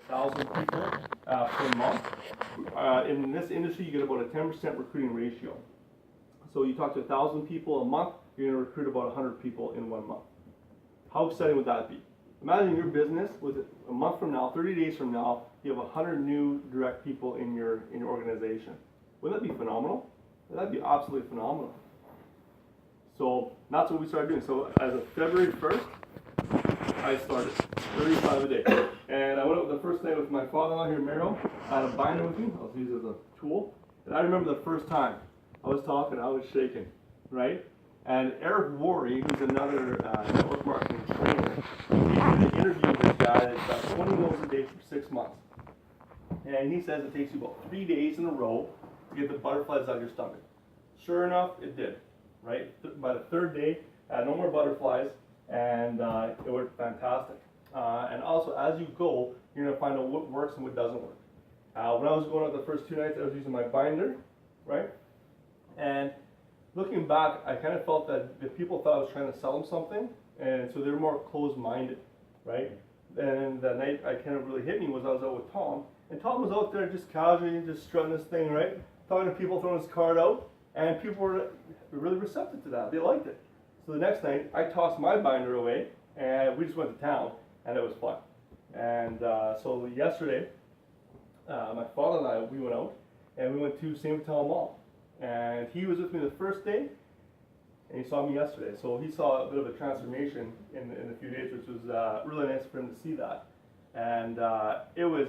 1,000 people per month. In this industry, you get about a 10% recruiting ratio. So you talk to 1,000 people a month, you're going to recruit about 100 people in 1 month. How exciting would that be? Imagine your business with a month from now, 30 days from now, you have 100 new direct people in your organization. Wouldn't that be phenomenal? That'd be absolutely phenomenal. So that's what we started doing. So as of February 1st, I started 35 a day. And I went out the first night with my father-in-law here in Merrill. I had a binder with me. I'll use it as a tool. And I remember the first time I was talking, I was shaking, right? And Eric Worre, who's another network marketing trainer, he did an interview with this guy that's got 20 meals a day for 6 months. And he says it takes you about 3 days in a row to get the butterflies out of your stomach. Sure enough, it did, right? By the third day, I had no more butterflies, and it worked fantastic. And also, as you go, you're going to find out what works and what doesn't work. When I was going out the first 2 nights, I was using my binder, right? And looking back, I kind of felt that the people thought I was trying to sell them something, and so they were more closed-minded, right? And that night, I kind of really hit me was I was out with Tom, and Tom was out there just casually, just strutting this thing, right? Talking to people, throwing his card out, and people were really receptive to that. They liked it. So the next night, I tossed my binder away, and we just went to town, and it was fun. And so yesterday, my father and I, we went out, and we went to St. Vital Mall. And he was with me the first day, and he saw me yesterday. So he saw a bit of a transformation in a few days, which was really nice for him to see that. And it was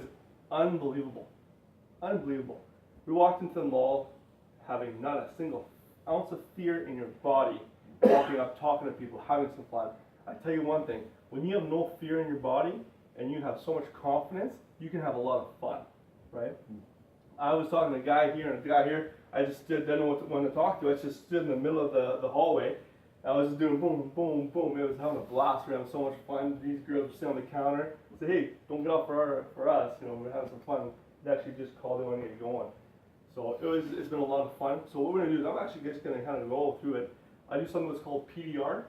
unbelievable. Unbelievable. We walked into the mall having not a single ounce of fear in your body, walking up, talking to people, having some fun. I tell you one thing, when you have no fear in your body and you have so much confidence, you can have a lot of fun, right? I was talking to a guy here and a guy here. I just didn't know what to talk to. I just stood in the middle of the hallway. I was just doing boom, boom, boom. It was having a blast. We were having so much fun. These girls were sitting on the counter. I said, hey, don't get off for us. You know, we're having some fun. They actually just called in when to get going. So it's been a lot of fun. So what we're going to do is I'm actually just going to kind of go through it. I do something that's called PDR,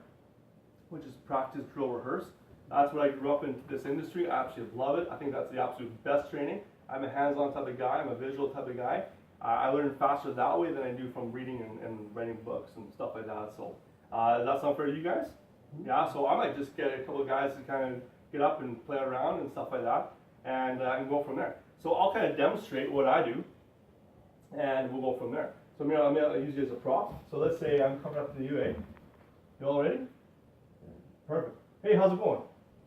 which is practice, drill, rehearse. That's what I grew up in this industry. I absolutely love it. I think that's the absolute best training. I'm a hands-on type of guy. I'm a visual type of guy. I learn faster that way than I do from reading and writing books and stuff like that. So does that sound fair to you guys? Yeah, so I might just get a couple of guys to kind of get up and play around and stuff like that and go from there. So I'll kind of demonstrate what I do and we'll go from there. So I'm going to use you as a prop. So let's say I'm coming up to the UA. You all ready? Perfect. Hey, how's it going?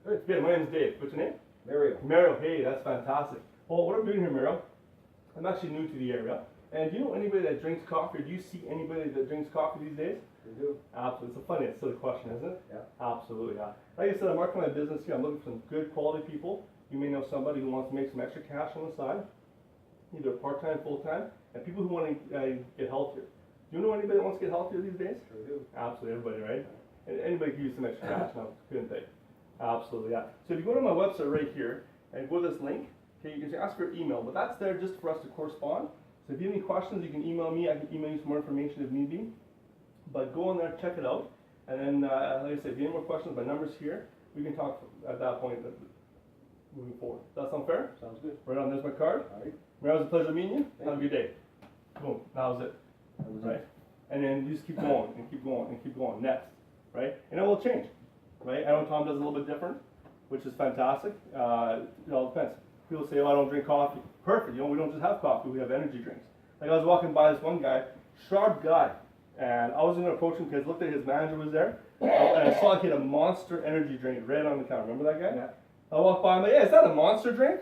Good. My name's Dave. What's your name? Mario. Mario. Hey, that's fantastic. Well, what I'm doing here, Mario, I'm actually new to the area. And do you know anybody that drinks coffee, or do you see anybody that drinks coffee these days? We do. Absolutely. It's a silly question, isn't it? Yeah. Absolutely, yeah. Like I said, I'm working my business here. I'm looking for some good quality people. You may know somebody who wants to make some extra cash on the side, either part-time, full-time, and people who want to get healthier. Do you know anybody that wants to get healthier these days? Sure do. Absolutely, everybody, right? And anybody could use some extra cash now, couldn't they? Absolutely, yeah. So if you go to my website right here, and go to this link, okay, you can ask for email, but that's there just for us to correspond. So if you have any questions, you can email me. I can email you some more information if need be. But go on there, check it out. And then, like I said, if you have any more questions, my number's here. We can talk at that point moving forward. Does that sound fair? Sounds good. Right on, there's my card. All right. It was a pleasure meeting you. Thank Have a good day. Boom, that was it. That was Right? it. And then you just keep going and keep going and keep going. Next, right? And it will change, right? I know Tom does a little bit different, which is fantastic. It all depends. People say, oh, I don't drink coffee. Perfect. You know, we don't just have coffee. We have energy drinks. Like I was walking by this one guy, sharp guy, and I was going to approach him because I looked at his manager was there, and I saw he had a Monster energy drink right on the counter. Remember that guy? Yeah. I walked by him, like, hey, is that a Monster drink?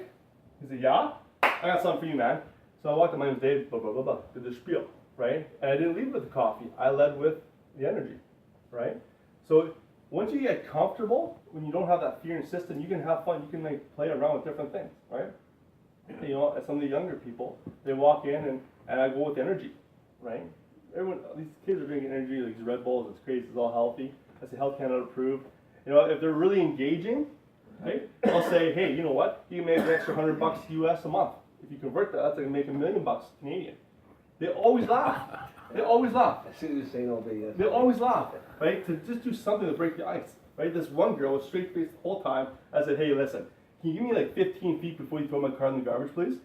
He said, yeah. I got something for you, man. So I walked up, my name's Dave, blah, blah, blah, blah, did the spiel, right? And I didn't lead with the coffee. I led with the energy, right? So once you get comfortable, when you don't have that fear in your system, you can have fun. You can like play around with different things, right? You know, some of the younger people, they walk in and I go with energy, right? Everyone, these kids are drinking energy, like these Red Bulls. It's crazy. It's all healthy. That's a Health Canada approved. You know, if they're really engaging, right? I'll say, hey, you know what? You can make an extra $100 US a month. If you convert that, that's like make $1 million Canadian. They always laugh. They always laugh. I see you saying all day, yes. They always laugh, right? To just do something to break the ice, right? This one girl was straight faced the whole time. I said, hey, listen, can you give me like 15 feet before you throw my car in the garbage, please?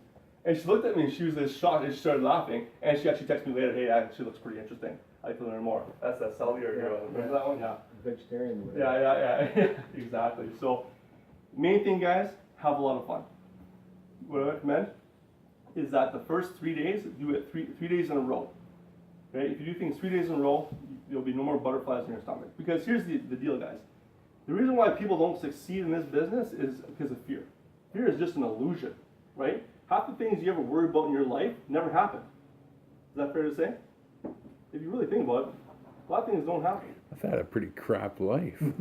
And she looked at me and she was just shocked and she started laughing. And she actually texted me later, hey, she looks pretty interesting. I'd like to learn more. That's that Salvier girl. Remember that one? Yeah. Vegetarian. Yeah. Exactly. So, main thing, guys, have a lot of fun. What I recommend is that the first 3 days, do it three days in a row. Okay? If you do things 3 days in a row, there'll be no more butterflies in your stomach. Because here's the deal, guys. The reason why people don't succeed in this business is because of fear. Fear is just an illusion, right? Half the things you ever worry about in your life never happen. Is that fair to say? If you really think about it, a lot of things don't happen. I've had a pretty crap life. You're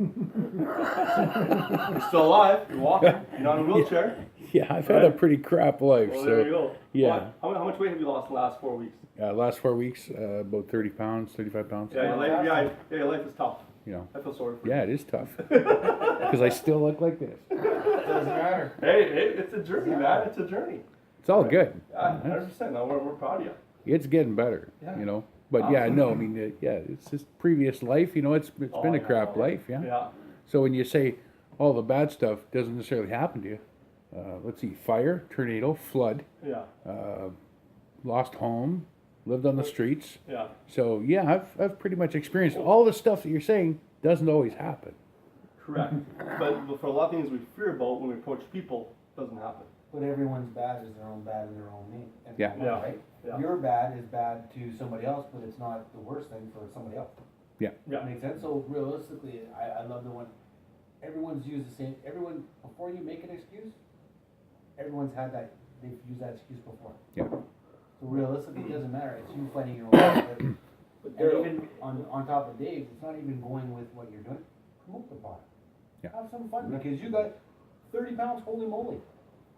still alive, you're walking, you're not in a wheelchair. Yeah, I've had a pretty crap life. Well, so there you go. yeah. How much weight have you lost in the last 4 weeks? Last 4 weeks, about 30 pounds, 35 pounds. Yeah, your life is tough. You know. I feel sorry for you. Yeah, it is tough. Because I still look like this. Doesn't matter. Hey, it's a journey, man. It's a journey. It's all good. 100%. No, we're proud of you. It's getting better. Yeah. You know. But yeah, no, I mean, it's his previous life. You know, it's been a crap life. Yeah. Yeah. So when you say all the bad stuff doesn't necessarily happen to you, let's see, fire, tornado, flood, Yeah. lost home, lived on the streets. Yeah. So yeah, I've pretty much experienced all the stuff that you're saying doesn't always happen. Correct. But for a lot of things we fear about when we approach people, it doesn't happen. But everyone's bad is their own bad in their own name. Yeah. Yeah. Right? Yeah. Your bad is bad to somebody else, but it's not the worst thing for somebody else. Yeah. Makes sense? So realistically, I love the one, everyone's used the same, everyone, before you make an excuse, everyone's had that, they've used that excuse before. Yeah. So realistically, it doesn't matter, it's you fighting your own battle. But And Daryl, even on top of Dave, it's not even going with what you're doing, promote the product. Yeah. Have some fun, because you got 30 pounds, holy moly.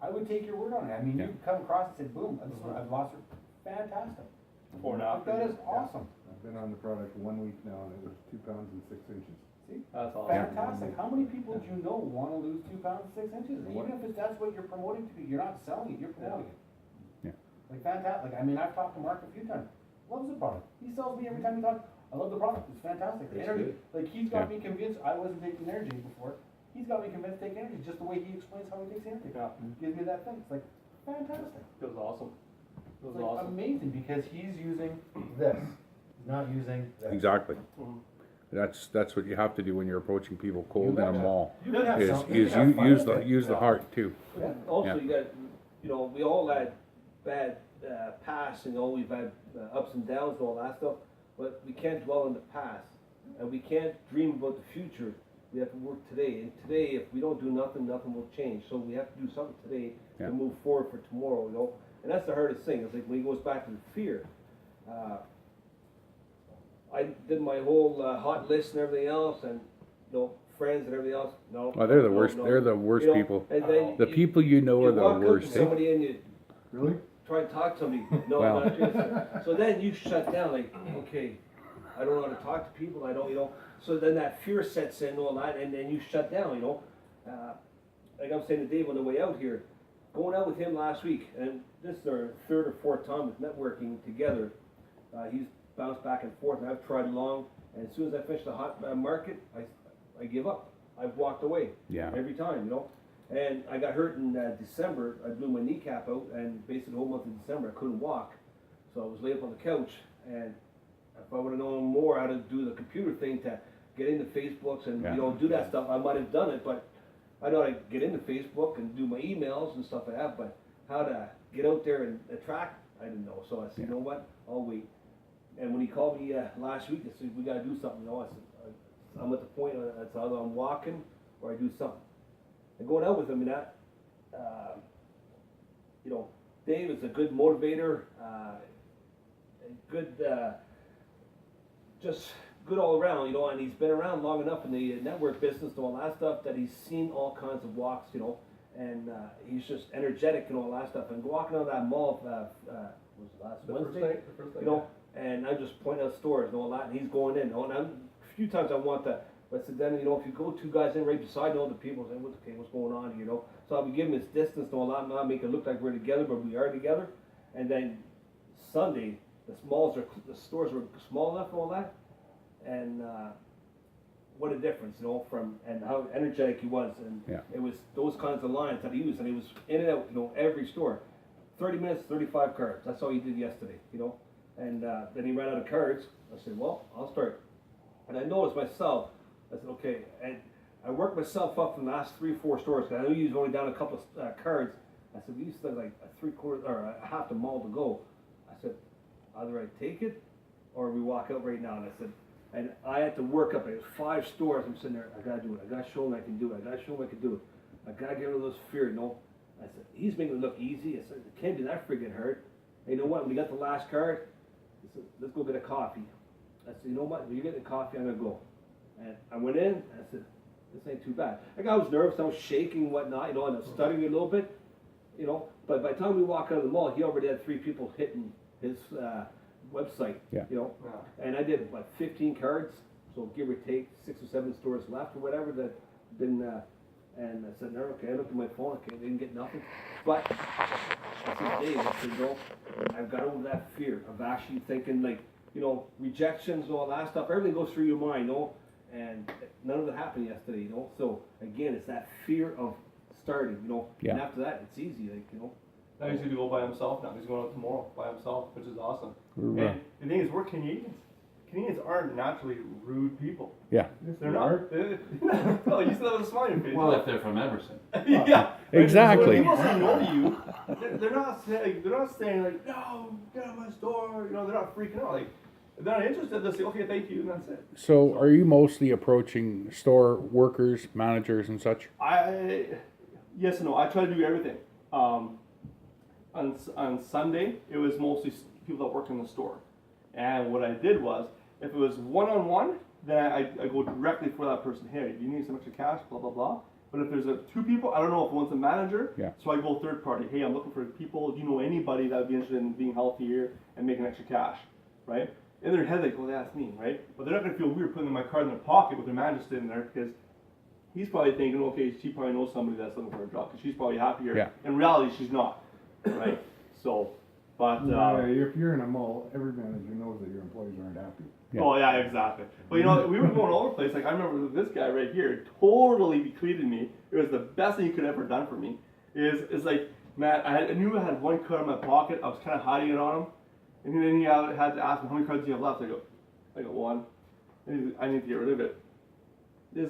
I would take your word on it. I mean, Yeah. you come across and said, boom, I've lost her. Fantastic. Before and after. That is awesome. I've been on the product 1 week now and it was 2 pounds and 6 inches. See? That's awesome. Fantastic. How many people do you know want to lose 2 pounds, 6 inches? Even if that's what you're promoting to be, you're not selling it, you're promoting it. Yeah. Like fantastic. I mean, I've talked to Mark a few times. Loves the product. He sells me every time he talks. I love the product. It's fantastic. The It's energy. Like he's got Yeah. me convinced. I wasn't taking energy before. He's got me convinced to take energy. Just the way he explains how he takes energy. Yeah. Gives me that thing. It's like fantastic. It was awesome. It was It's like awesome. amazing because he's using this. He's not using this. Exactly. Mhm. That's what you have to do when you're approaching people cold in a betcha. mall. You gotta have Is something. is gotta have fun use with the it. use the heart too. Yeah. also Yeah. you got, we all had bad past, we've had ups and downs and all that stuff, but we can't dwell in the past, and we can't dream about the future. We have to work today, and today, if we don't do nothing, nothing will change. So we have to do something today Yeah. to move forward for tomorrow, And that's the hardest thing. It's like when it goes back to the fear. I did my whole hot list and everything else, and friends and everything else. No. Oh, they're the no, worst. no. They're the worst You know, people. And then The you- people you know you are the walk up to worst. Eh? somebody and you Really? try to talk to somebody. No, Well. not this. So then you shut down, like, okay, I don't know how to talk to people. I don't, So then that fear sets in and all that, and then you shut down. Like I'm saying to Dave on the way out here, going out with him last week, and this is our third or fourth time with networking together. He's bounced back and forth, and I've tried along. And as soon as I finish the hot market, I give up. I've walked away. Yeah. Every time, And I got hurt in December. I blew my kneecap out, and basically the whole month of December I couldn't walk. So I was laid up on the couch, and if I would have known more how to do the computer thing to get into Facebooks and Yeah. do that stuff, I might have done it. But I know how to get into Facebook and do my emails and stuff like that. But how to get out there and attract, I didn't know. So I said, you know what? I'll wait. And when he called me last week, I said, we got to do something. I said, I'm at the point, it's either I'm walking or I do something. And going out with him, Dave is a good motivator, a good, just good all around, and he's been around long enough in the network business and all that stuff that he's seen all kinds of walks, and he's just energetic and all that stuff. And walking on that mall, was it last Wednesday? The first night, And I'm just pointing out stores and all that, and he's going in. And a few times I want that, but so then if you go two guys in right beside the people, say, what's going on here, So I'll be giving his distance and all that, not make it look like we're together, but we are together. And then Sunday, the stores were small enough and all that, and what a difference, you know, from, and how energetic he was, and Yeah. it was those kinds of lines that he used, and he was in and out, you know, every store. 30 minutes, 35 cards, that's all he did yesterday, you know, and then he ran out of cards. I said, well, I'll start. And I noticed myself, I said, okay, and I worked myself up from the last 3 or 4 stores, because I know he was only down a couple of cards. I said, we used to have like a 3/4 or a half the mall to go. I said, either I take it or we walk out right now. And I said, and I had to work up. It was 5 stores. I'm sitting there, I gotta do it. I gotta show him I can do it. I gotta show him I can do it. I gotta get rid of those fear, you know. I said, he's making it look easy. I said, it can't be that friggin' hard. And you know what? When we got the last card, I said, let's go get a coffee. I said, you know what? When you get the coffee, I'm gonna go. And I went in, and I said, this ain't too bad. Like, I was nervous, I was shaking and whatnot, you know, and I was stuttering a little bit, you know. But by the time we walked out of the mall, he already had 3 people hitting his website, Yeah. you know. Yeah. And I did, 15 cards, so give or take 6 or 7 stores left or whatever that been, and I said, no, okay, I looked at my phone, okay, didn't get nothing. But I said, Dave, I said, no, I've got over that fear of actually thinking, like, you know, rejections and all that stuff, everything goes through your mind, you know, and none of it happened yesterday, you know. So again, it's that fear of starting, you know, Yeah. and after that, it's easy, like, you know. Now he's gonna go by himself now. He's going out tomorrow by himself, which is awesome. We're, And the thing is, we're Canadians. Canadians aren't naturally rude people. yeah, They're not. Oh, you still have a smile on your face. Well, if they're from Emerson. Yeah. Exactly. When people say no to you, they're not saying like, no, get out of my store. You know, they're not freaking out. Like, if they're not interested, they'll say, okay, thank you, and that's it. so are you mostly approaching store workers, managers and such? Yes and no. I try to do everything. On Sunday, it was mostly people that work in the store. And what I did was, if it was one-on-one, then I go directly for that person. Hey, do you need some extra cash? Blah, blah, blah. But if there's 2 people, I don't know if one's a manager. Yeah. So I go third party. Hey, I'm looking for people. Do you know anybody that would be interested in being healthier and making extra cash? Right? In their head, they go, that's me, right? But they're not going to feel weird putting my card in their pocket with their manager sitting there, because he's probably thinking, okay, she probably knows somebody that's looking for a job, because she's probably happier. Yeah. In reality, she's not, right? So, but, If you're in a mall, every manager knows that your employees aren't happy. Yeah. oh yeah, exactly. But you know, we were going all over the place. Like, I remember this guy right here totally bequeathed me. It was the best thing he could ever done for me. Is like, man, I knew I had 1 card in my pocket. I was kind of hiding it on him. And then he had to ask me, how many cards do you have left? I go 1. And he's like, I need to get rid of it. This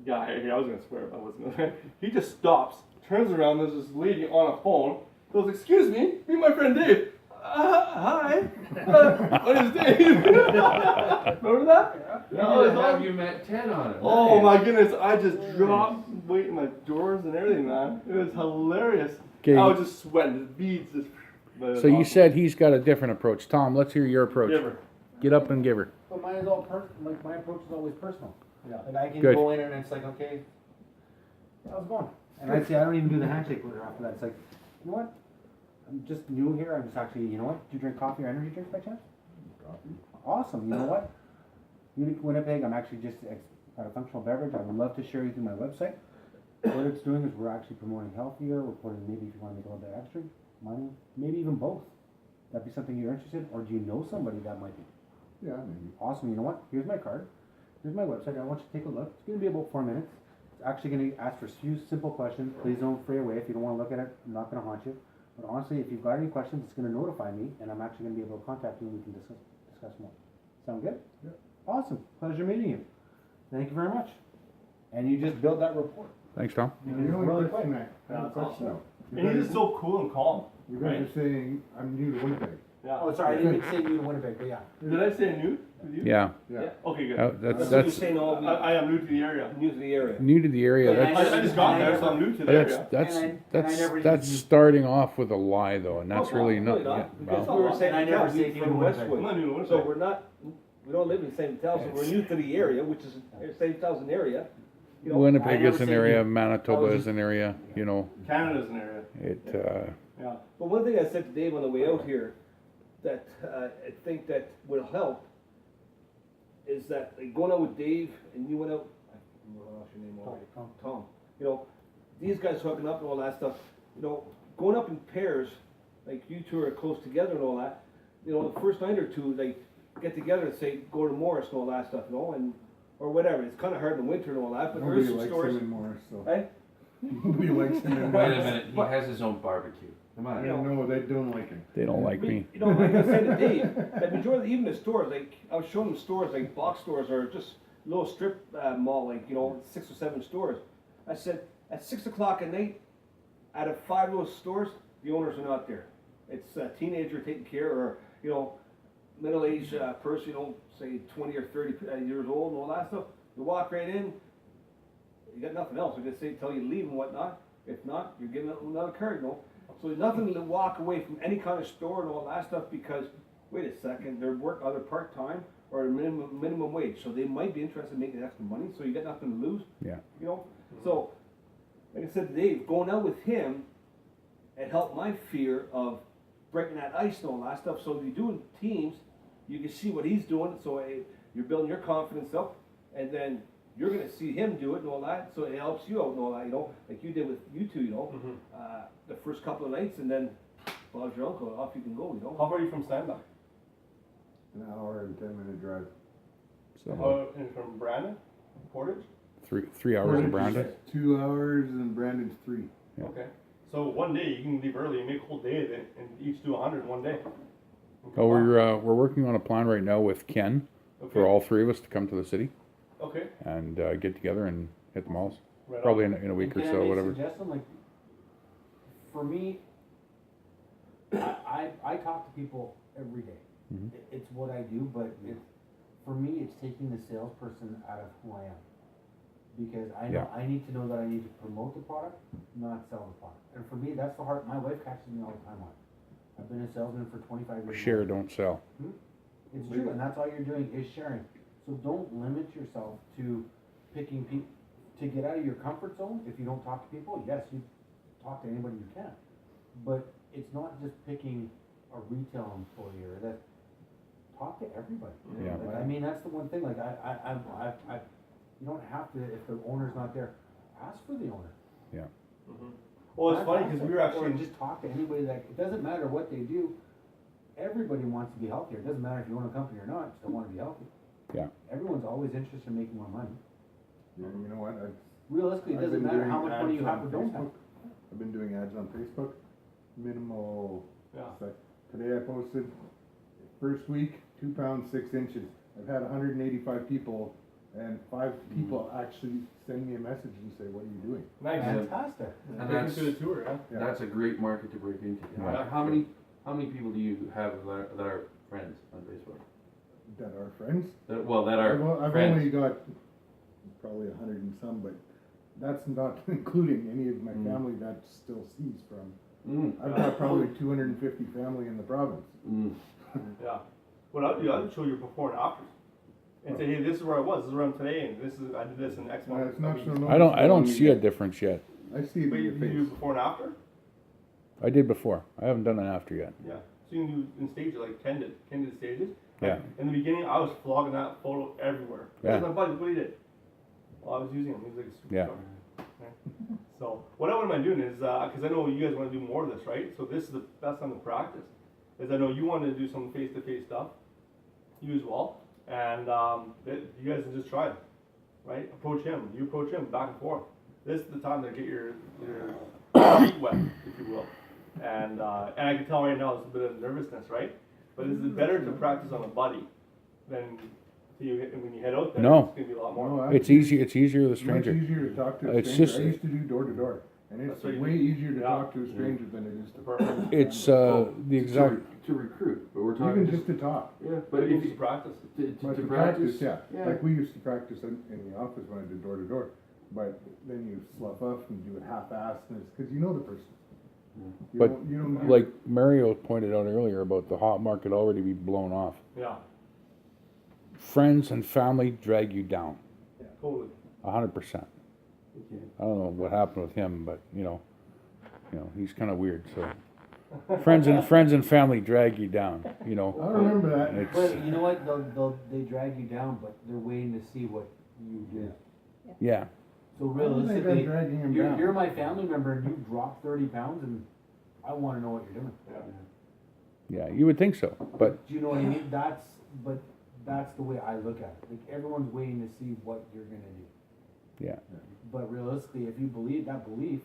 guy here, I was going to swear, but I wasn't going to. He just stops, turns around, there's this lady on a phone, goes, excuse me, meet my friend Dave. Hi. My name's Dave. Remember that? You No, didn't it's have all- you met 10 on it. Oh my goodness, I just dropped weight in my drawers and everything, man. It was hilarious. Okay. I was just sweating, the beads just. but it was So you awesome. said he's got a different approach. Tom, let's hear your approach. Give her. Get up and give her. But mine is all like my approach is always personal. Yeah. Like I can Good. go in and it's like, okay, how's it going? And I say I don't even do the handshake with her after that. It's like, you know what? I'm just new here. I'm just actually, you know what? Do you drink coffee or energy drinks by chance? Awesome. You know what? Unique Winnipeg. I'm actually just got a functional beverage. I would love to share you through my website. What it's doing is we're actually promoting healthier. We're putting maybe if you want to make a little bit extra money, maybe even both. That'd be something you're interested in, or do you know somebody that might be? Yeah, maybe. Awesome. You know what? Here's my card. Here's my website. I want you to take a look. It's going to be about 4 minutes. It's actually going to ask for a few simple questions. Please don't fray away. If you don't want to look at it, I'm not going to haunt you. But honestly, if you've got any questions, it's going to notify me, and I'm actually going to be able to contact you and we can discuss more. Sound good? Yeah. Awesome. Pleasure meeting you. Thank you very much. And you just build that rapport. Thanks, Tom. The only really question quick. I have a question now. And he's just so cool and calm. You guys are saying, I'm new to Winnipeg. Yeah. Oh, sorry. I didn't mean to say you to Winnipeg, but yeah. Did I say new with you? Yeah. Yeah. Okay, good. That's That's what you're that's saying, all I am new to the area. new to the area. new to the area. Yeah, That's I just got there, so I'm new to the that's area. that's And I that's never that's used- starting off with a lie though, and that's Oh, really No, not. you're Yeah, Because well, we were saying, And I never yeah, say we you from to Winnipeg. I'm Westwood. not new to Winnipeg. So we're not, we don't live in the same town, so we're new to the area, which is the same thousand area. You know, I Winnipeg never is an say area, you. Manitoba I was is an area. You know, Canada's an area. it. Yeah. But one thing I said to Dave on the way out here, that I think that will help, is that like, going out with Dave and you went out, I lost your name already. Tom. You know, these guys hooking up and all that stuff. You know, going up in pairs, like you two are close together and all that. You know, the first night or two, like get together and say go to Morris and all that stuff. You know, and or whatever. It's kind of hard in the winter and all that, but there Nobody is some likes stores. him anymore, so. Eh? Nobody likes him anymore. Wait a minute, he has his own barbecue. Come I on. know, they don't like him. They don't like me. You know, like I said to Dave, the majority, even the stores, like, I was showing them stores, like box stores or just little strip mall, like, you know, 6 or 7 stores. I said, at 6 o'clock at night, out of 5 of those stores, the owners are not there. It's a teenager taking care, or, you know, middle-aged person, you know, say 20 or 30 years old and all that stuff. You walk right in, you got nothing else. They're gonna say, tell you to leave and whatnot. If not, you're getting another card, you know. So there's nothing to walk away from any kind of store and all that stuff because, wait a second, they're work either part-time or minimum wage. So they might be interested in making extra money, so you got nothing to lose. Yeah. You know, so, like I said to Dave, going out with him, it helped my fear of breaking that ice and all that stuff. So if you do in teams, you can see what he's doing, so you're building your confidence up, and then you're gonna see him do it and all that, so it helps you out and all that, you know, like you did with you two, you know, the first couple of nights, and then Bob's your uncle, off you can go, you know. How far are you from Steinbach? An hour and 10-minute drive. So And from Brandon, Portage? 3 hours in Brandon. 2 hours and Brandon's 3. Yeah. Okay. So one day you can leave early and make a whole day of it, and each do 100 in one day. Oh, we're working on a plan right now with Ken for all 3 of us to come to the city Okay. and get together and hit the malls. Right Probably on. in a week or Can I so, make a whatever. suggestion? Like, for me, I talk to people every day. Mhm. It's what I do, but for me, it's taking the salesperson out of who I am. Because I know, Yeah. I need to know that I need to promote the product, not sell the product. And for me, that's the hard, my wife catches me all the time on it. I've been a salesman for 25 years. Share, now. don't sell. It's true, and that's all you're doing is sharing. So don't limit yourself to picking people, to get out of your comfort zone. If you don't talk to people, yes, you talk to anybody you can. But it's not just picking a retail employee or that, talk to everybody. Yeah. Like, I mean, that's the one thing, like, you don't have to, if the owner's not there, ask for the owner. Well, it's funny because we were Or actually, just talk to anybody that, it doesn't matter what they do, everybody wants to be healthier, it doesn't matter if you own a company or not, you still wanna be healthy. Yeah. Everyone's always interested in making more money. Yeah, you know what? Realistically, it I've doesn't been matter doing how much money you ads have on or don't have. Facebook. I've been doing ads on Facebook. Minimal. yeah. Like, today I posted, first week, 2 pounds 6 inches. I've had 185 people, and 5 people actually send me a message and say, "What are you doing?" Nice. Fantastic. And Take that's, us to the tour, yeah. Yeah. that's a great market to break into. Yeah. How many people do you have that are friends on Facebook? That are friends. That are I've friends. only got probably 100 and some, but that's not including any of my family that still sees from. I've got probably 250 family in the province. Yeah. Well, I'd show your before and afters. And say, hey, this is where I was, this is where I'm today, and this is, I did this in X Well, month. it's not so I don't noticeable see a yet. difference yet. I see it But in you your do face. before and after? I did before. I haven't done an after yet. Yeah. So you can do in stages, like 10 to stages. Yeah. In the beginning, I was flogging that photo everywhere. Yeah. My buddy, what he did? Well, I was using him. He was like a superstar. Yeah. Okay. So what I want to do is, because I know you guys want to do more of this, right? So this is the best time to practice. Is I know you want to do some face-to-face stuff. You as well. And you guys can just try it, right? Approach him. You approach him back and forth. This is the time to get your feet wet, if you will. And I can tell right now there's a bit of nervousness, right? But is it better to practice on a buddy than when you head out there? No. It's gonna be a lot more. No, It's easy. It's easier with a Much stranger. easier to talk to a It's stranger. just- I used to do door to door, and it's That's what you way do. easier to Yeah. talk to a stranger than it is to Perfect. It's the exact. To recruit, but we're talking even just to talk. yeah, But but if if you you practice, But to to practice, yeah. Like we used to practice in the office when I did door to door, but then you slough off and do it half-assed, and it's because you know the person. You But don't, you don't like Mario pointed out earlier about the hot market already be blown off. yeah, Friends and family drag you down, totally. 100%. I don't know what happened with him, but you know, he's kind of weird. So friends and family drag you down. You I know, remember that. it's But you know what, they drag you down, but they're waiting to see what you do. yeah. So I don't think I'm realistically, dragging him you're down. my family member and you dropped 30 pounds and I wanna know what you're doing. Yeah, you would think so, but Do you know what I mean? But that's the way I look at it. Like, everyone's waiting to see what you're gonna do. Yeah. But realistically, if you believe, that belief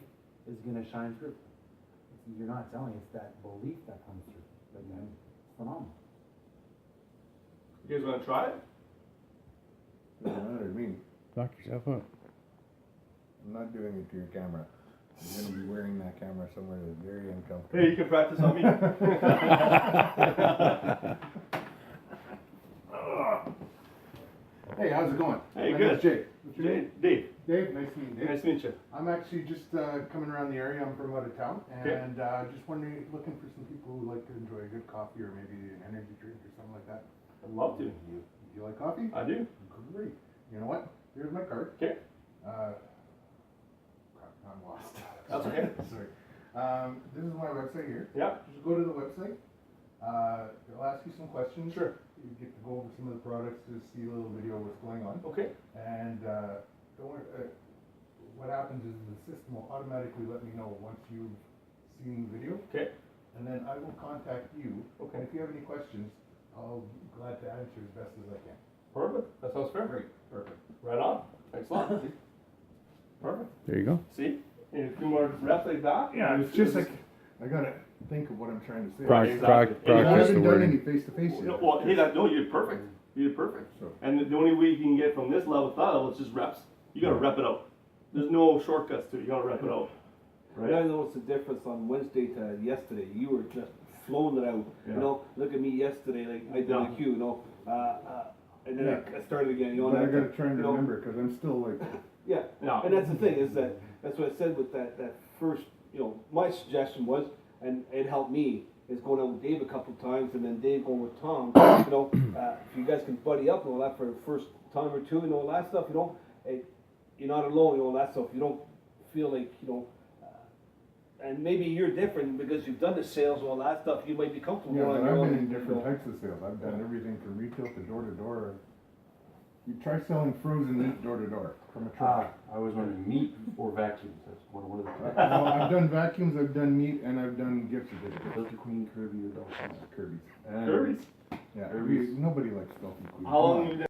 is gonna shine through. You're not selling, it's that belief that comes through. Like, man, it's phenomenal. You guys wanna try it? Doesn't matter to me. Knock yourself out. I'm not doing it to your camera. I'm gonna be wearing that camera somewhere that's very uncomfortable. Hey, you can practice on me. Hey, how's it going? Hey, My good. name's Jake. What's your name? Dave, Dave, nice to meet you, Dave. nice to meet you. I'm actually just coming around the area. I'm from out of town, Okay. and just wondering, looking for some people who like to enjoy a good coffee or maybe an energy drink or something like that. I'd love to. You like coffee? I do. Great. You know what? Here's my card. Okay. Crap, I'm lost. That's okay. Sorry. This is my website here. Yeah, Just go to the website. They'll ask you some questions. sure. You get to go over some of the products, to see a little video of what's going on. Okay. And don't worry, what happens is the system will automatically let me know once you've seen the video, Okay. and then I will contact you. Okay. And if you have any questions, I'll be glad to answer as best as I can. Perfect. That sounds fair. Great, perfect. Right on. Thanks a lot. Perfect. There you go. See? And a few more reps like that. Yeah, it's just like, I gotta think of what I'm trying to say. Practice, Exactly. I practice the haven't done any wording. face-to-face No, yet. well, hey, no, you did perfect. You did perfect. So, And the only way you can get from this level to that level is just reps. You gotta rep it out. There's no shortcuts to it. You gotta rep it out. I noticed the difference on Wednesday to yesterday. You were just flowing it out. Yeah. You know, look at me yesterday, like I did Yeah. like you, you know. And then I started again, you know. but I and gotta try and you know, remember, cause I'm still like, Yeah, Yeah. and that's the thing, is that's what I said with that first, you know, my suggestion was, and it helped me, is going out with Dave a couple of times, and then Dave going with Tom, you know, if you guys can buddy up and all that for the first time or two and all that stuff, you know, you're not alone and all that stuff, you don't feel like, you know, and maybe you're different because you've done the sales and all that stuff, you might be comfortable yeah, going but on your I've own. been in you different know. types of sales. I've done everything from retail to door to door. You try selling frozen meat door to door from a truck. I was wondering, meat or vacuums, that's one of the. No, I've done vacuums, I've done meat, and I've done gift certificates. Filter Queen, Kirby, or Dolphin. Kirby's. Kirby's. Yeah, Kirby's. nobody likes Stealthy Queen. How long have you been